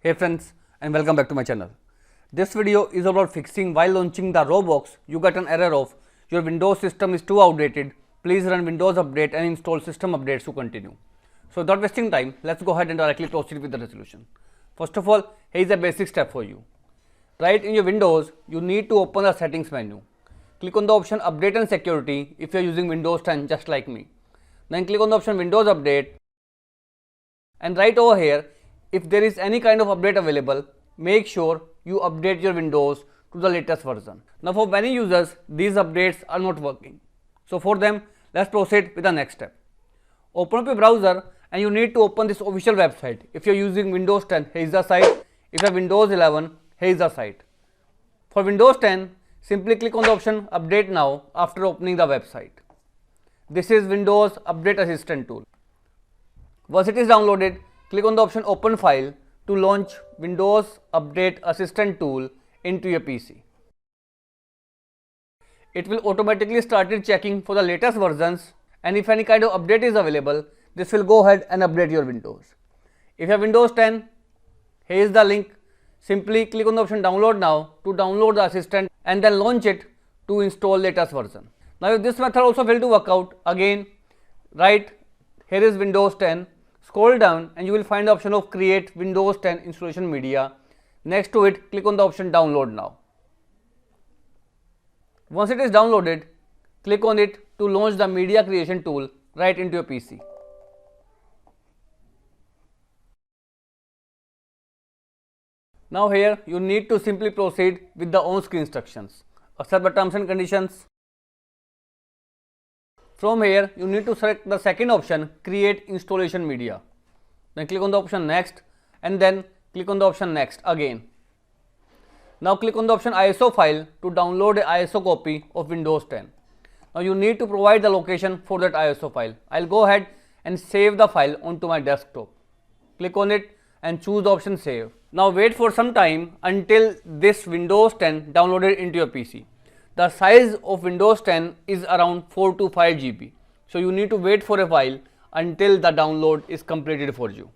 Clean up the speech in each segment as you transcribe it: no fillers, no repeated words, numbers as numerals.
Hey friends, and welcome back to my channel. This video is about fixing while launching the Roblox. You got an error of your Windows system is too outdated. Please run Windows update and install system updates to continue. So without wasting time, let's go ahead and directly proceed with the resolution. First of all, here is a basic step for you. Right in your Windows, you need to open the settings menu. Click on the option Update and Security if you are using Windows 10 just like me. Then click on the option Windows Update, and right over here, if there is any kind of update available, make sure you update your Windows to the latest version. Now for many users, these updates are not working. So for them, let's proceed with the next step. Open up your browser and you need to open this official website. If you are using Windows 10, here is the site. If you have Windows 11, here is the site. For Windows 10, simply click on the option Update Now after opening the website. This is Windows Update Assistant tool. Once it is downloaded, click on the option Open File to launch Windows Update Assistant tool into your PC. It will automatically start checking for the latest versions, and if any kind of update is available, this will go ahead and update your Windows. If you have Windows 10, here is the link. Simply click on the option Download Now to download the assistant and then launch it to install latest version. Now if this method also failed to work out, again right here is Windows 10. Scroll down and you will find the option of Create Windows 10 Installation Media. Next to it, click on the option Download Now. Once it is downloaded, click on it to launch the media creation tool right into your PC. Now here you need to simply proceed with the on-screen instructions. Accept the terms and conditions. From here, you need to select the second option, Create Installation Media. Then click on the option Next and then click on the option Next again. Now click on the option ISO file to download an ISO copy of Windows 10. Now you need to provide the location for that ISO file. I'll go ahead and save the file onto my desktop. Click on it and choose the option Save. Now wait for some time until this Windows 10 downloaded into your PC. The size of Windows 10 is around 4 to 5 GB. So you need to wait for a while until the download is completed for you.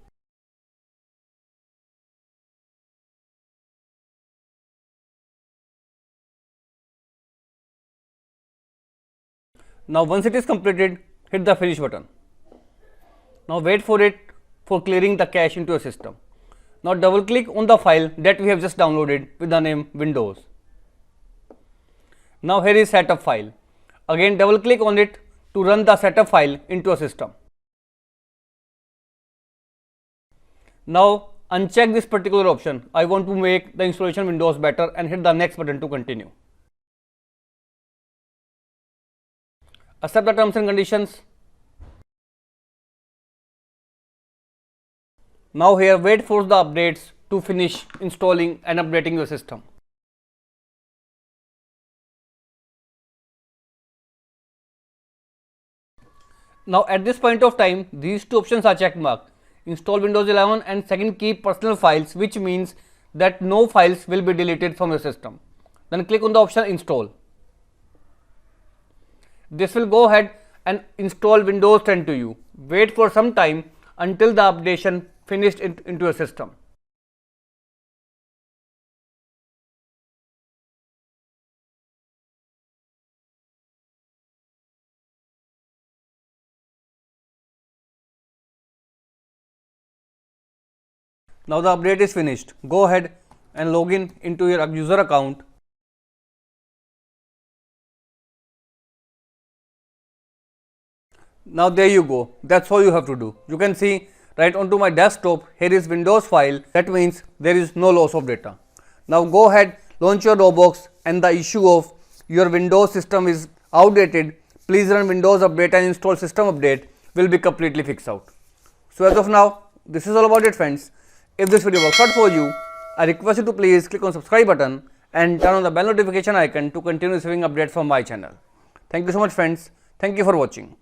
Now once it is completed, hit the finish button. Now wait for it for clearing the cache into your system. Now double click on the file that we have just downloaded with the name Windows. Now here is setup file. Again double click on it to run the setup file into a system. Now uncheck this particular option. I want to make the installation windows better and hit the next button to continue. Accept the terms and conditions. Now here wait for the updates to finish installing and updating your system. Now at this point of time, these two options are check marked. Install Windows 11 and second keep personal files, which means that no files will be deleted from your system. Then click on the option Install. This will go ahead and install Windows 10 to you. Wait for some time until the updation finished into your system. Now the update is finished. Go ahead and log in into your user account. Now there you go. That's all you have to do. You can see right onto my desktop, here is Windows file. That means there is no loss of data. Now go ahead, launch your Roblox, and the issue of your Windows system is outdated. Please run Windows update and install system update will be completely fixed out. So as of now, this is all about it friends. If this video works out for you, I request you to please click on subscribe button and turn on the bell notification icon to continue receiving updates from my channel. Thank you so much friends. Thank you for watching.